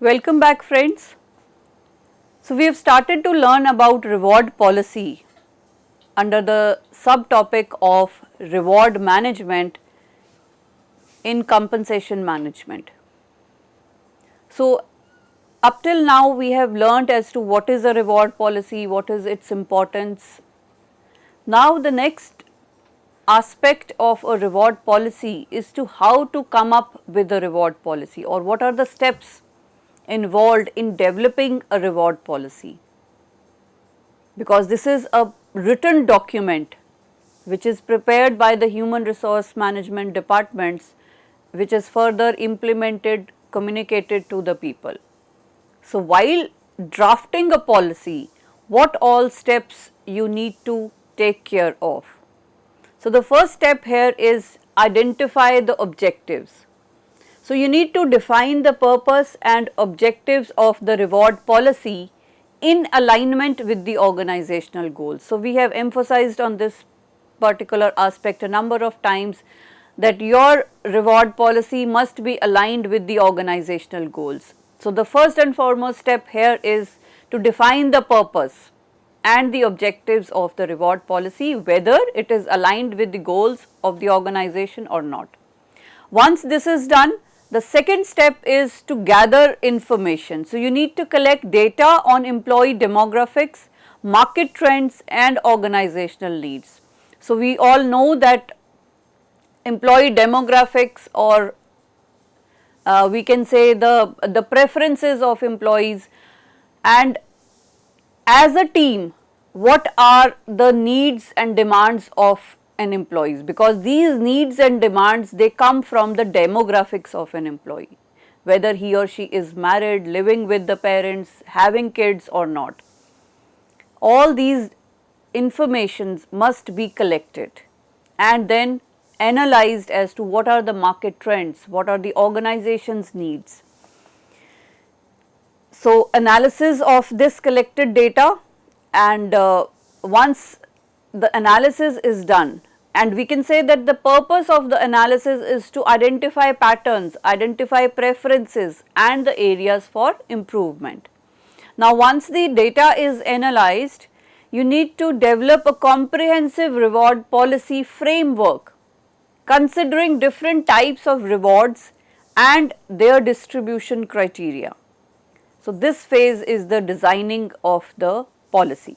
Welcome back, friends. So, we have started to learn about reward policy under the subtopic of reward management in compensation management. So, up till now we have learnt as to what is a reward policy, what is its importance. Now, the next aspect of a reward policy is to how to come up with a reward policy, or what are the steps involved in developing a reward policy, because this is a written document which is prepared by the human resource management departments, which is further implemented, communicated to the people. So, while drafting a policy, what all steps you need to take care of? So, the first step here is identify the objectives. So, you need to define the purpose and objectives of the reward policy in alignment with the organizational goals. So, we have emphasized on this particular aspect a number of times that your reward policy must be aligned with the organizational goals. So, the first and foremost step here is to define the purpose and the objectives of the reward policy, whether it is aligned with the goals of the organization or not. Once this is done, the second step is to gather information. So, you need to collect data on employee demographics, market trends and organizational needs. So, we all know that employee demographics, or we can say the preferences of employees, and as a team what are the needs and demands of an employees, because these needs and demands, they come from the demographics of an employee, whether he or she is married, living with the parents, having kids or not. All these informations must be collected and then analyzed as to what are the market trends, what are the organization's needs. So, analysis of this collected data, and once the analysis is done, and we can say that the purpose of the analysis is to identify patterns, identify preferences and the areas for improvement. Now, once the data is analyzed, you need to develop a comprehensive reward policy framework considering different types of rewards and their distribution criteria. So, this phase is the designing of the policy.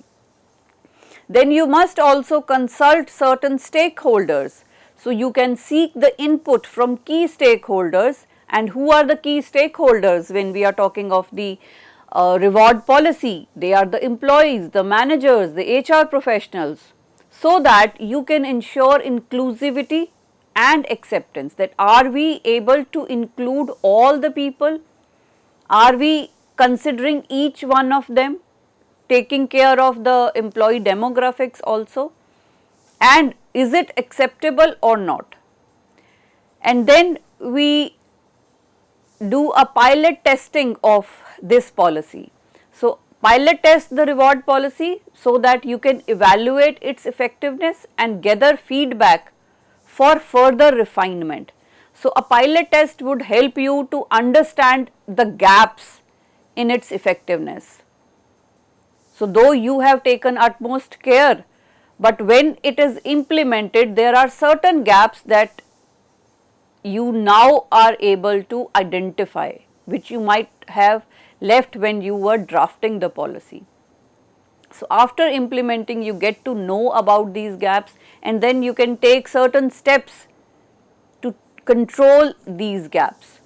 Then you must also consult certain stakeholders. So, you can seek the input from key stakeholders. And who are the key stakeholders when we are talking of the reward policy? They are the employees, the managers, the HR professionals, so that you can ensure inclusivity and acceptance. That are we able to include all the people? Are we considering each one of them, taking care of the employee demographics also, and is it acceptable or not? And then we do a pilot testing of this policy. So, pilot test the reward policy so that you can evaluate its effectiveness and gather feedback for further refinement. So, a pilot test would help you to understand the gaps in its effectiveness. So, though you have taken utmost care, but when it is implemented, there are certain gaps that you now are able to identify, which you might have left when you were drafting the policy. So, after implementing, you get to know about these gaps, and then you can take certain steps to control these gaps.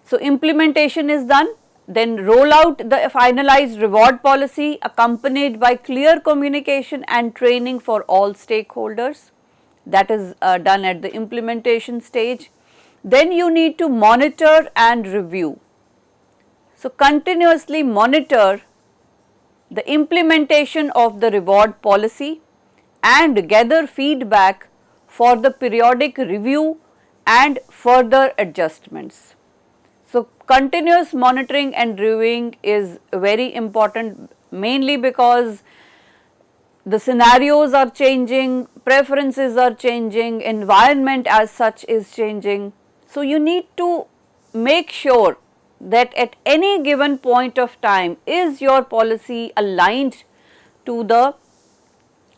So, implementation is done. Then roll out the finalized reward policy accompanied by clear communication and training for all stakeholders. That is done at the implementation stage. Then you need to monitor and review. So, continuously monitor the implementation of the reward policy and gather feedback for the periodic review and further adjustments. So, continuous monitoring and reviewing is very important, mainly because the scenarios are changing, preferences are changing, environment as such is changing. So, you need to make sure that at any given point of time, is your policy aligned to the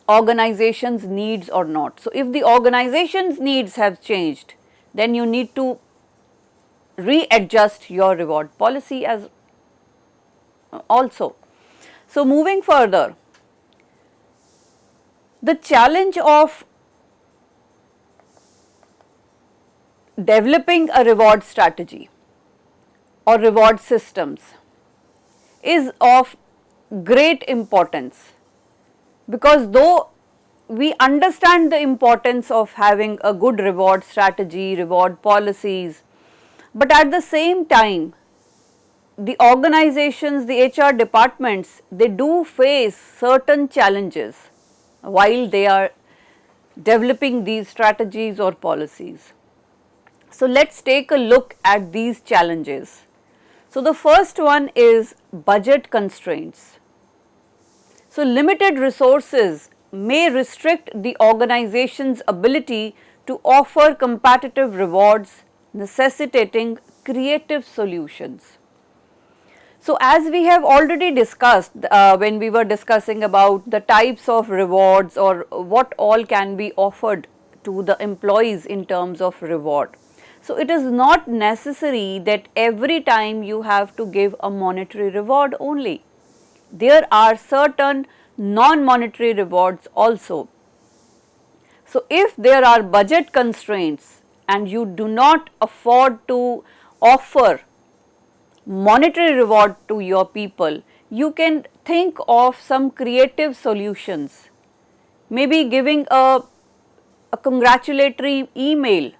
organization's needs or not. So, if the organization's needs have changed, then you need to readjust your reward policy as also. So, moving further, the challenge of developing a reward strategy or reward systems is of great importance, because though we understand the importance of having a good reward strategy, reward policies, but at the same time the organizations, the HR departments, they do face certain challenges while they are developing these strategies or policies. So, let us take a look at these challenges. So, the first one is budget constraints. So, limited resources may restrict the organization's ability to offer competitive rewards, necessitating creative solutions. So, as we have already discussed when we were discussing about the types of rewards or what all can be offered to the employees in terms of reward. So, it is not necessary that every time you have to give a monetary reward only. There are certain non-monetary rewards also. So, if there are budget constraints and you do not afford to offer monetary reward to your people, you can think of some creative solutions, maybe giving a congratulatory email,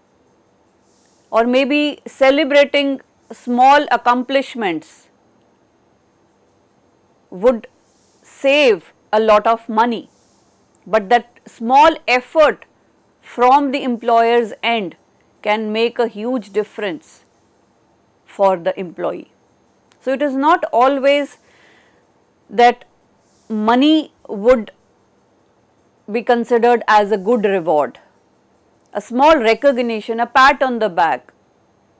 or maybe celebrating small accomplishments would save a lot of money, but that small effort from the employer's end can make a huge difference for the employee. So, it is not always that money would be considered as a good reward. A small recognition, a pat on the back,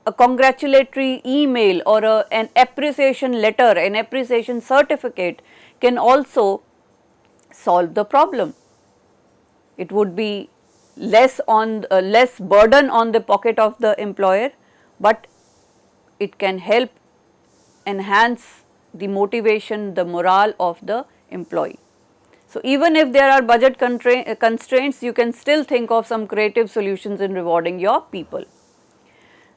a congratulatory email or an appreciation letter, an appreciation certificate can also solve the problem. It would be less burden on the pocket of the employer, but it can help enhance the motivation, the morale of the employee. So, even if there are budget constraints, you can still think of some creative solutions in rewarding your people.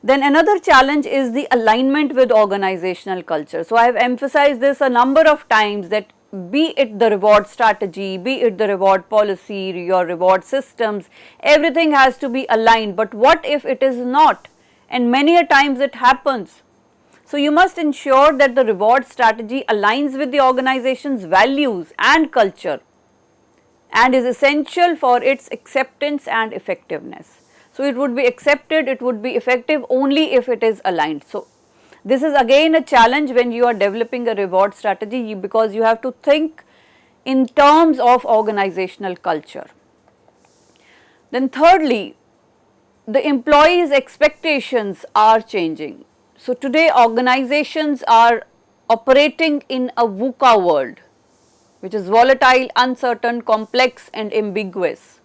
Then another challenge is the alignment with organizational culture. So, I have emphasized this a number of times that be it the reward strategy, be it the reward policy, your reward systems, everything has to be aligned. But what if it is not? And many a times it happens. So, you must ensure that the reward strategy aligns with the organization's values and culture and is essential for its acceptance and effectiveness. So, it would be accepted, it would be effective only if it is aligned. So, this is again a challenge when you are developing a reward strategy, because you have to think in terms of organizational culture. Then thirdly, the employees' expectations are changing. So, today organizations are operating in a VUCA world, which is volatile, uncertain, complex and ambiguous.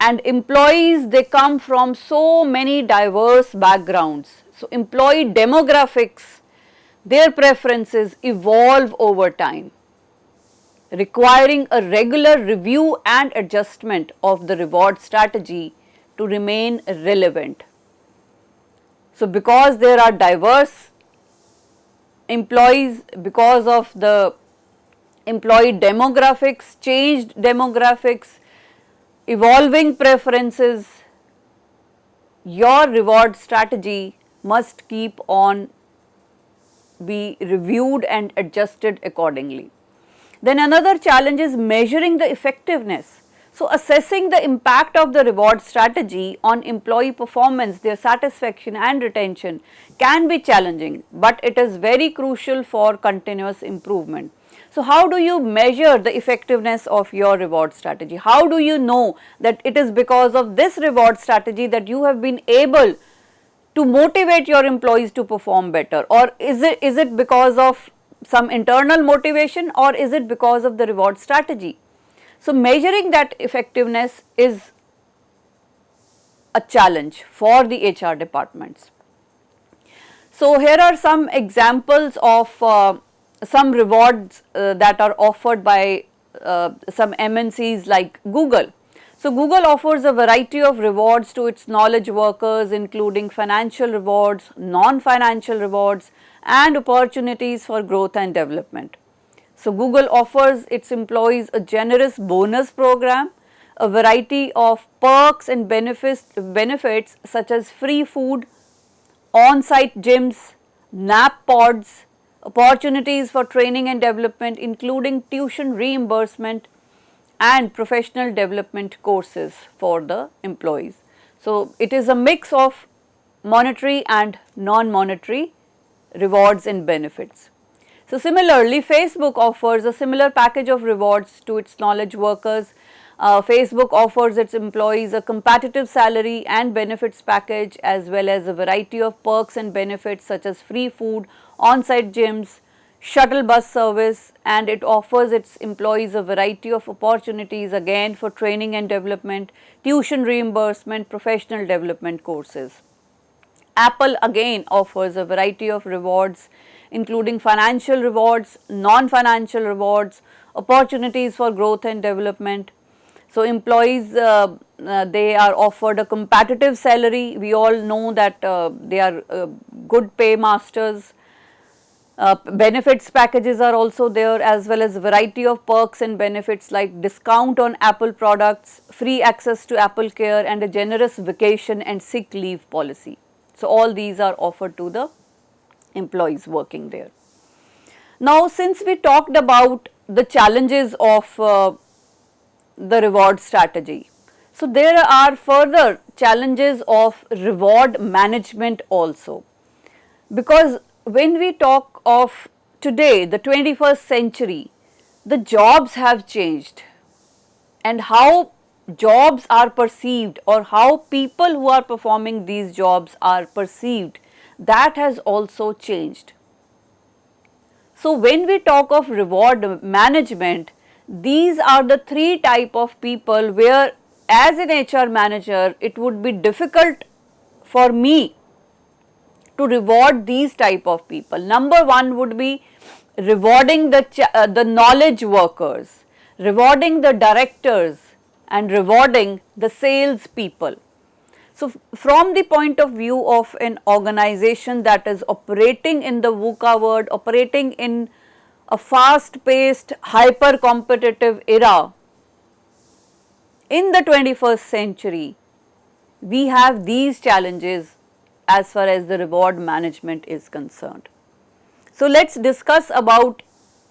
And employees, they come from so many diverse backgrounds. So, employee demographics, their preferences evolve over time, requiring a regular review and adjustment of the reward strategy to remain relevant. So, because there are diverse employees, because of the employee demographics, changed demographics, evolving preferences, your reward strategy must keep on be reviewed and adjusted accordingly. Then another challenge is measuring the effectiveness. So, assessing the impact of the reward strategy on employee performance, their satisfaction and retention can be challenging, but it is very crucial for continuous improvement. So, how do you measure the effectiveness of your reward strategy? How do you know that it is because of this reward strategy that you have been able to motivate your employees to perform better, or is it because of some internal motivation, or is it because of the reward strategy? So, measuring that effectiveness is a challenge for the HR departments. So, here are some examples of some rewards that are offered by some MNCs like Google. So, Google offers a variety of rewards to its knowledge workers, including financial rewards, non-financial rewards, and opportunities for growth and development. So, Google offers its employees a generous bonus program, a variety of perks and benefits such as free food, on-site gyms, nap pods, opportunities for training and development, including tuition reimbursement and professional development courses for the employees. So, it is a mix of monetary and non-monetary rewards and benefits. So, similarly, Facebook offers a similar package of rewards to its knowledge workers. Facebook offers its employees a competitive salary and benefits package, as well as a variety of perks and benefits such as free food, on-site gyms, shuttle bus service, and it offers its employees a variety of opportunities again for training and development, tuition reimbursement, professional development courses. Apple again offers a variety of rewards, including financial rewards, non-financial rewards, opportunities for growth and development. So, employees they are offered a competitive salary. We all know that they are good pay masters. Benefits packages are also there, as well as a variety of perks and benefits like discount on Apple products, free access to Apple Care, and a generous vacation and sick leave policy. So, all these are offered to the employees working there. Now, since we talked about the challenges of the reward strategy, so there are further challenges of reward management also, because when we talk of today, the 21st century, the jobs have changed, and how jobs are perceived or how people who are performing these jobs are perceived, that has also changed. So, when we talk of reward management, these are the three type of people where as an HR manager it would be difficult for me to reward these type of people. Number one would be rewarding the knowledge workers, rewarding the directors, and rewarding the sales people. So, from the point of view of an organization that is operating in the VUCA world, operating in a fast paced, hyper competitive era, in the 21st century, we have these challenges as far as the reward management is concerned. So, let us discuss about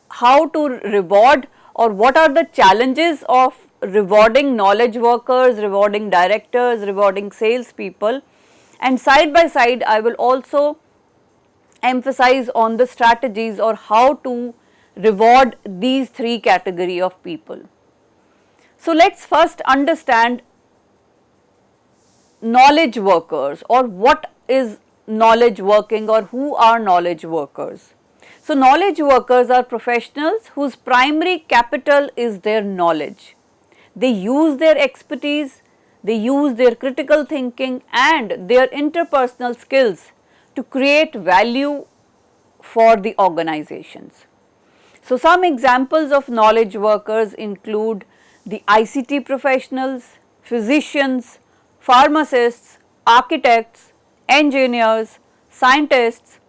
how to reward, or what are the challenges of rewarding knowledge workers, rewarding directors, rewarding sales people, and side by side I will also emphasize on the strategies or how to reward these three category of people. So, let us first understand knowledge workers, or what is knowledge working, or who are knowledge workers. So, knowledge workers are professionals whose primary capital is their knowledge. They use their expertise, they use their critical thinking and their interpersonal skills to create value for the organizations. So, some examples of knowledge workers include the ICT professionals, physicians, pharmacists, architects, engineers, scientists,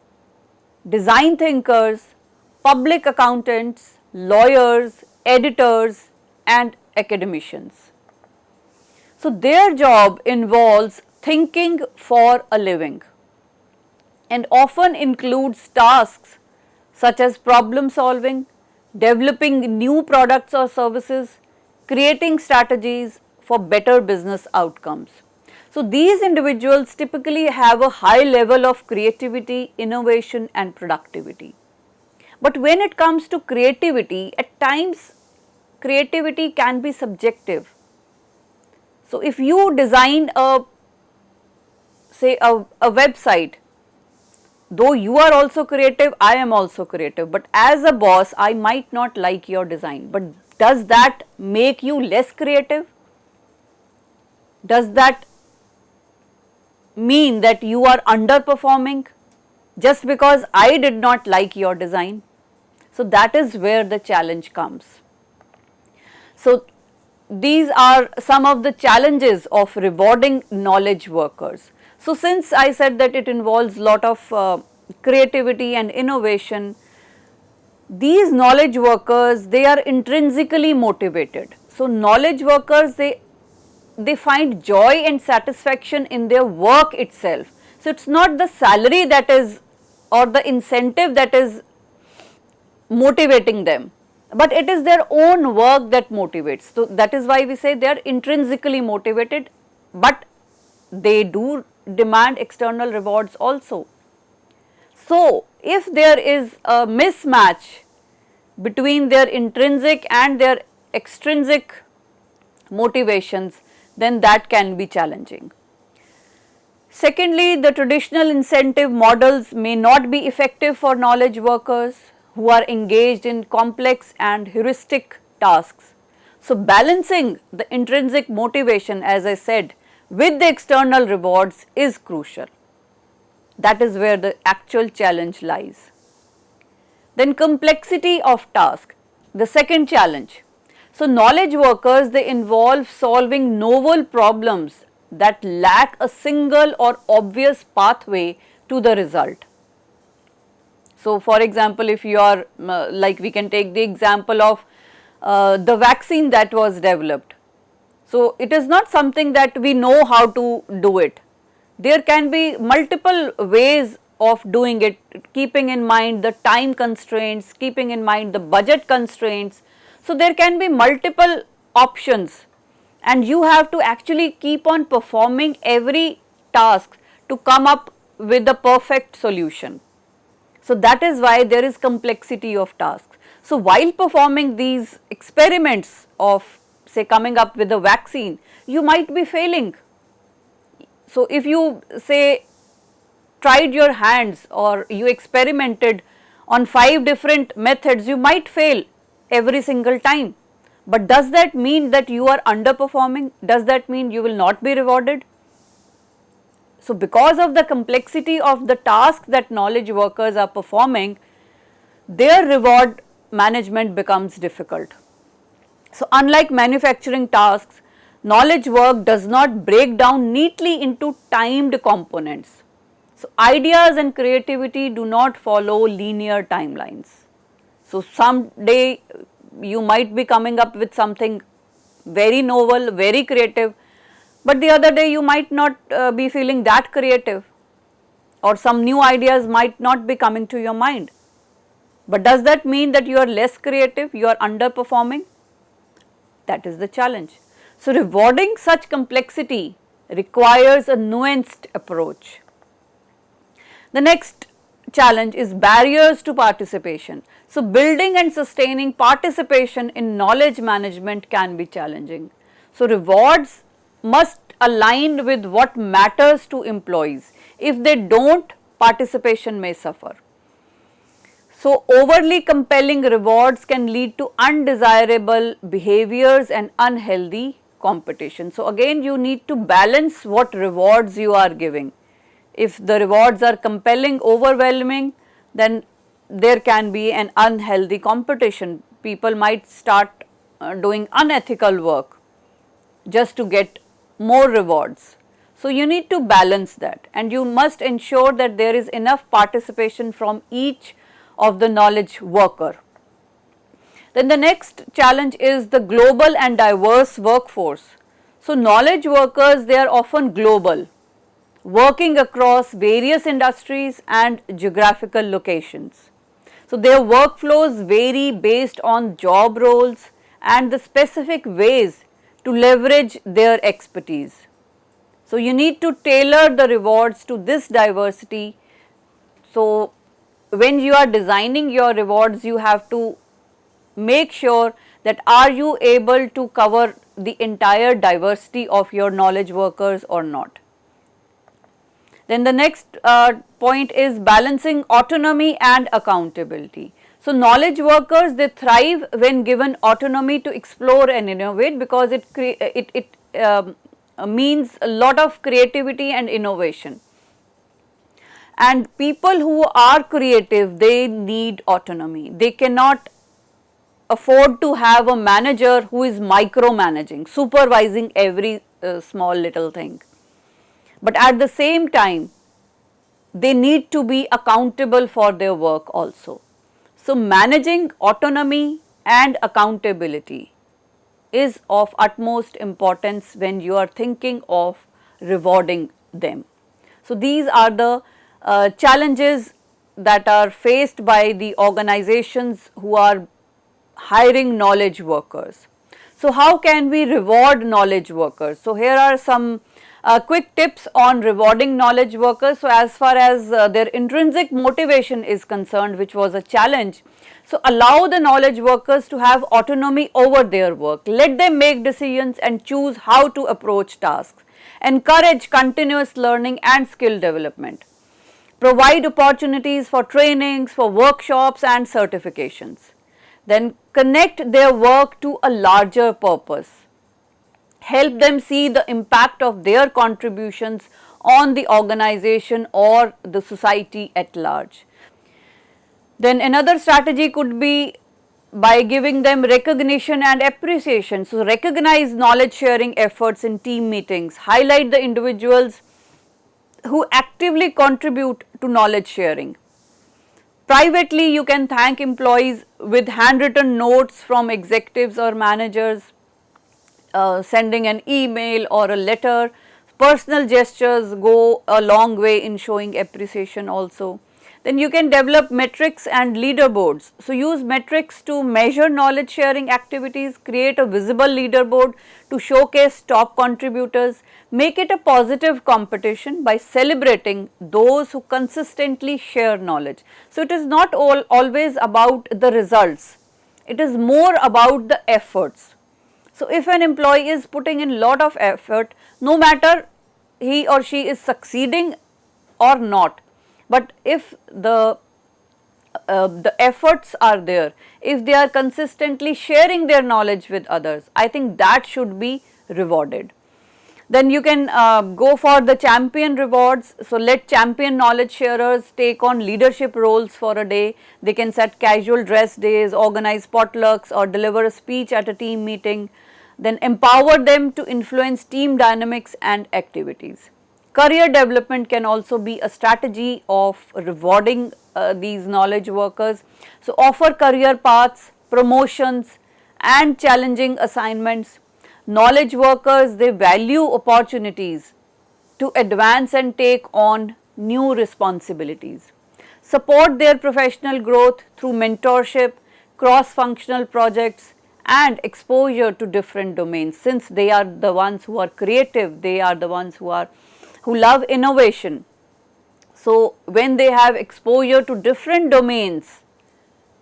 design thinkers, public accountants, lawyers, editors, and academicians. So, their job involves thinking for a living and often includes tasks such as problem solving, developing new products or services, creating strategies for better business outcomes. So, these individuals typically have a high level of creativity, innovation and productivity. But when it comes to creativity, at times creativity can be subjective. So, if you design a say a website, though you are also creative, I am also creative, but as a boss, I might not like your design. But does that make you less creative? Does that mean that you are underperforming just because I did not like your design? So that is where the challenge comes. So these are some of the challenges of rewarding knowledge workers. So since I said that it involves lot of creativity and innovation, these knowledge workers, they are intrinsically motivated. So knowledge workers, they find joy and satisfaction in their work itself. So it's not the salary that is, or the incentive that is motivating them, but it is their own work that motivates. So that is why we say they are intrinsically motivated, but they do demand external rewards also. So if there is a mismatch between their intrinsic and their extrinsic motivations, then that can be challenging. Secondly, the traditional incentive models may not be effective for knowledge workers who are engaged in complex and heuristic tasks. So balancing the intrinsic motivation, as I said, with the external rewards is crucial. That is where the actual challenge lies. Then complexity of task, the second challenge. So knowledge workers, they involve solving novel problems that lack a single or obvious pathway to the result. So for example, if you are like, we can take the example of the vaccine that was developed. So it is not something that we know how to do it. There can be multiple ways of doing it, keeping in mind the time constraints, keeping in mind the budget constraints. So there can be multiple options, and you have to actually keep on performing every task to come up with the perfect solution. So that is why there is complexity of tasks. So while performing these experiments of, say, coming up with a vaccine, you might be failing. So if you, say, tried your hands or you experimented on 5 different methods, you might fail every single time. But does that mean that you are underperforming? Does that mean you will not be rewarded? So because of the complexity of the task that knowledge workers are performing, their reward management becomes difficult. So unlike manufacturing tasks, knowledge work does not break down neatly into timed components. So ideas and creativity do not follow linear timelines. So someday you might be coming up with something very novel, very creative, but the other day you might not be feeling that creative, or some new ideas might not be coming to your mind. But does that mean that you are less creative, you are underperforming? That is the challenge. So rewarding such complexity requires a nuanced approach. The next challenge is barriers to participation. So building and sustaining participation in knowledge management can be challenging. So rewards must align with what matters to employees. If they don't, participation may suffer. So overly compelling rewards can lead to undesirable behaviors and unhealthy competition. So again, you need to balance what rewards you are giving. If the rewards are compelling, overwhelming, then there can be an unhealthy competition. People might start doing unethical work just to get more rewards. So you need to balance that, and you must ensure that there is enough participation from each of the knowledge worker. Then the next challenge is the global and diverse workforce. So knowledge workers, they are often global, working across various industries and geographical locations. So their workflows vary based on job roles and the specific ways to leverage their expertise. So you need to tailor the rewards to this diversity. So when you are designing your rewards, you have to make sure that are you able to cover the entire diversity of your knowledge workers or not. Then the next point is balancing autonomy and accountability. So, knowledge workers, they thrive when given autonomy to explore and innovate, because it means a lot of creativity and innovation. And people who are creative, they need autonomy. They cannot afford to have a manager who is micromanaging, supervising every small little thing. But at the same time, they need to be accountable for their work also. So, managing autonomy and accountability is of utmost importance when you are thinking of rewarding them. So, these are the challenges that are faced by the organizations who are hiring knowledge workers. So, how can we reward knowledge workers? So, here are some quick tips on rewarding knowledge workers. So, as far as their intrinsic motivation is concerned, which was a challenge, so allow the knowledge workers to have autonomy over their work. Let them make decisions and choose how to approach tasks. Encourage continuous learning and skill development. Provide opportunities for trainings, for workshops and certifications. Then connect their work to a larger purpose. Help them see the impact of their contributions on the organization or the society at large. Then another strategy could be by giving them recognition and appreciation. So, recognize knowledge sharing efforts in team meetings, highlight the individuals who actively contribute to knowledge sharing. Privately, you can thank employees with handwritten notes from executives or managers, sending an email or a letter. Personal gestures go a long way in showing appreciation also. Then you can develop metrics and leaderboards. So, use metrics to measure knowledge sharing activities, create a visible leaderboard to showcase top contributors, make it a positive competition by celebrating those who consistently share knowledge. So, it is not always about the results, it is more about the efforts. So, if an employee is putting in lot of effort, no matter he or she is succeeding or not, but if the efforts are there, if they are consistently sharing their knowledge with others, I think that should be rewarded. Then you can go for the champion rewards. So, let champion knowledge sharers take on leadership roles for a day. They can set casual dress days, organize potlucks or deliver a speech at a team meeting. Then empower them to influence team dynamics and activities. Career development can also be a strategy of rewarding these knowledge workers. So, offer career paths, promotions and challenging assignments. Knowledge workers, they value opportunities to advance and take on new responsibilities. Support their professional growth through mentorship, cross-functional projects and exposure to different domains. Since they are the ones who are creative, they are the ones who love innovation. So, when they have exposure to different domains,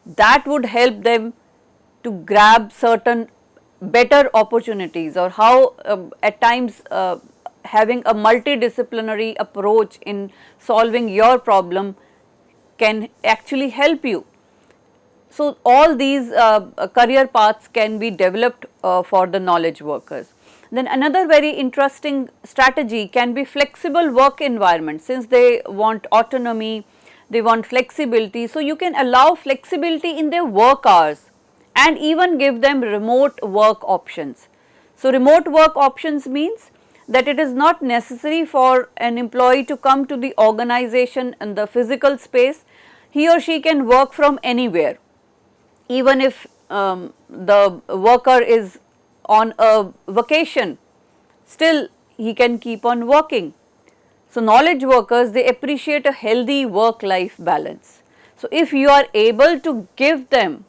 that would help them to grab certain better opportunities, or how at times having a multidisciplinary approach in solving your problem can actually help you. So, all these career paths can be developed for the knowledge workers. Then another very interesting strategy can be flexible work environment. Since they want autonomy, they want flexibility. So, you can allow flexibility in their work hours and even give them remote work options. So, remote work options means that it is not necessary for an employee to come to the organization in the physical space. He or she can work from anywhere, even if the worker is on a vacation, still he can keep on working. So, knowledge workers, they appreciate a healthy work-life balance. So, if you are able to give them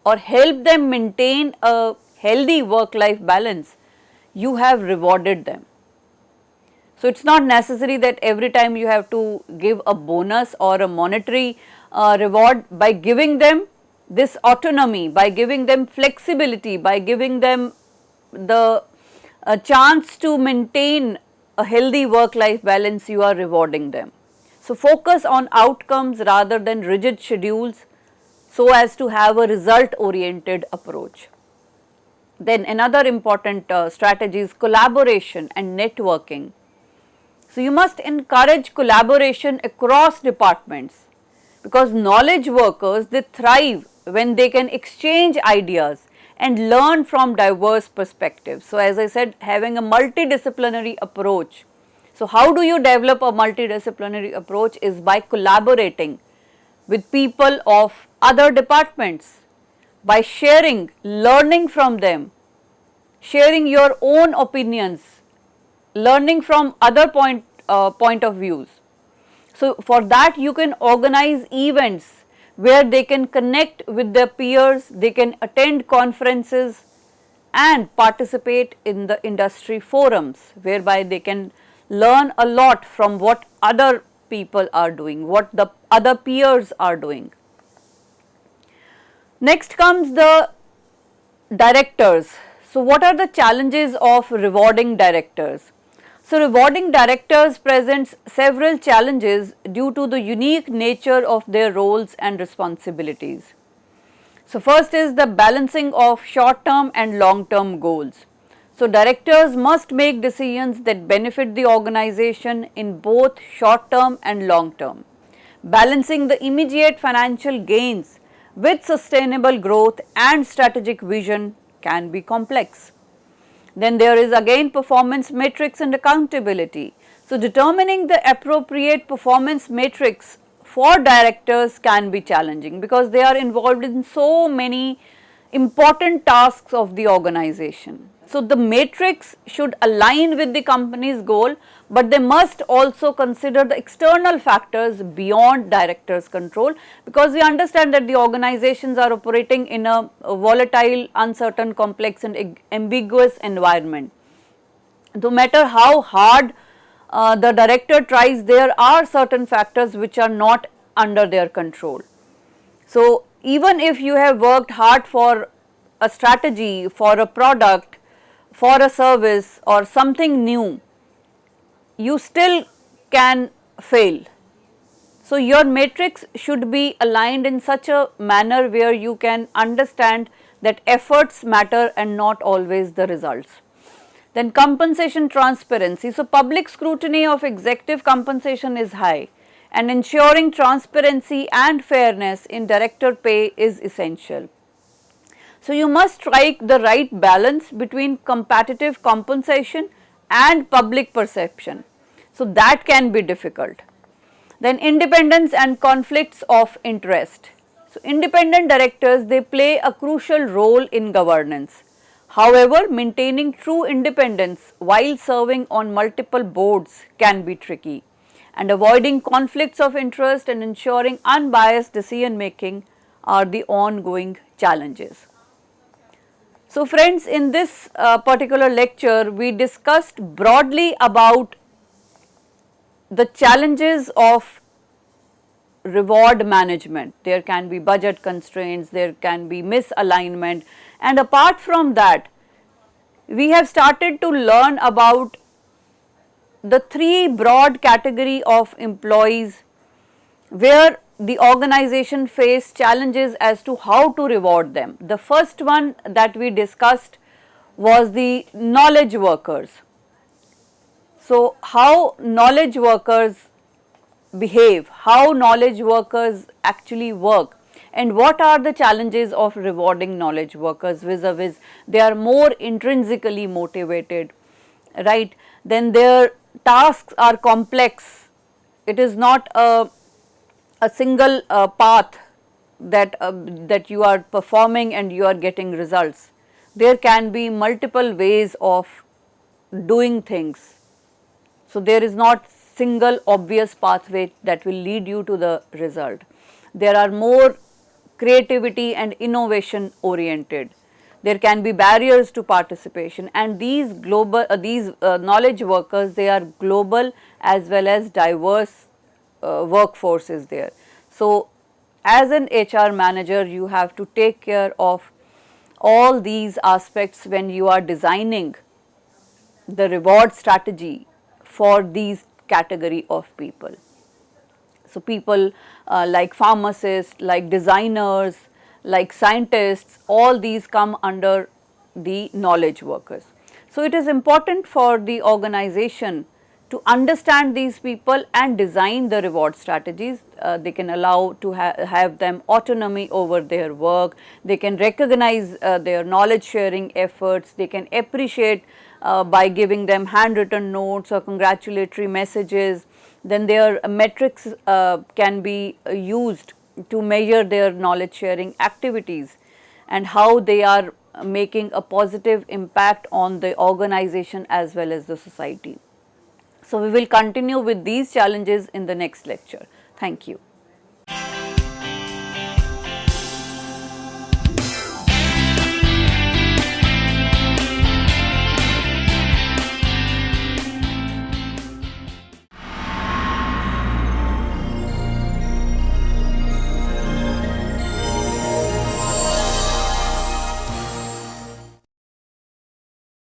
or help them maintain a healthy work-life balance, you have rewarded them. So, it is not necessary that every time you have to give a bonus or a monetary reward. By giving them this autonomy, by giving them flexibility, by giving them the chance to maintain a healthy work-life balance, you are rewarding them. So focus on outcomes rather than rigid schedules so as to have a result-oriented approach. Then another important strategy is collaboration and networking. So you must encourage collaboration across departments, because knowledge workers, they thrive when they can exchange ideas and learn from diverse perspectives. So as I said, having a multidisciplinary approach. So how do you develop a multidisciplinary approach? Is by collaborating with people of other departments, by sharing, learning from them, sharing your own opinions, learning from other point of views. So for that you can organize events where they can connect with their peers, they can attend conferences and participate in the industry forums, whereby they can learn a lot from what other people are doing, what the other peers are doing. Next comes the directors. So what are the challenges of rewarding directors? So rewarding directors presents several challenges due to the unique nature of their roles and responsibilities. So first is the balancing of short-term and long-term goals. So directors must make decisions that benefit the organization in both short-term and long-term. Balancing the immediate financial gains with sustainable growth and strategic vision can be complex. Then there is again performance metrics and accountability. So determining the appropriate performance metrics for directors can be challenging, because they are involved in so many important tasks of the organization. So the matrix should align with the company's goal, but they must also consider the external factors beyond directors' control, because we understand that the organizations are operating in a volatile, uncertain, complex and ambiguous environment. No matter how hard the director tries, there are certain factors which are not under their control. So even if you have worked hard for a strategy, for a product, for a service or something new, you still can fail. So your matrix should be aligned in such a manner where you can understand that efforts matter and not always the results. Then compensation transparency. So public scrutiny of executive compensation is high, and ensuring transparency and fairness in director pay is essential. So you must strike the right balance between competitive compensation and public perception. So that can be difficult. Then independence and conflicts of interest. So independent directors, they play a crucial role in governance. However, maintaining true independence while serving on multiple boards can be tricky, and avoiding conflicts of interest and ensuring unbiased decision making are the ongoing challenges. So friends, in this particular lecture, we discussed broadly about the challenges of reward management. There can be budget constraints, there can be misalignment, and apart from that, we have started to learn about the three broad category of employees where the organization face challenges as to how to reward them. The first one that we discussed was the knowledge workers. So how knowledge workers behave, how knowledge workers actually work, and what are the challenges of rewarding knowledge workers vis-a-vis they are more intrinsically motivated, right? Then their tasks are complex. It is not a single path that you are performing and you are getting results. There can be multiple ways of doing things. So there is not single obvious pathway that will lead you to the result. There are more creativity and innovation oriented. There can be barriers to participation, and these knowledge workers, they are global as well as diverse workforce is there. So as an HR manager, you have to take care of all these aspects when you are designing the reward strategy for these category of people. So, people like pharmacists, like designers, like scientists, all these come under the knowledge workers. So, it is important for the organization to understand these people and design the reward strategies. They can allow to have them autonomy over their work, they can recognize their knowledge sharing efforts, they can appreciate by giving them handwritten notes or congratulatory messages. Then their metrics can be used to measure their knowledge sharing activities and how they are making a positive impact on the organization as well as the society. So, we will continue with these challenges in the next lecture. Thank you.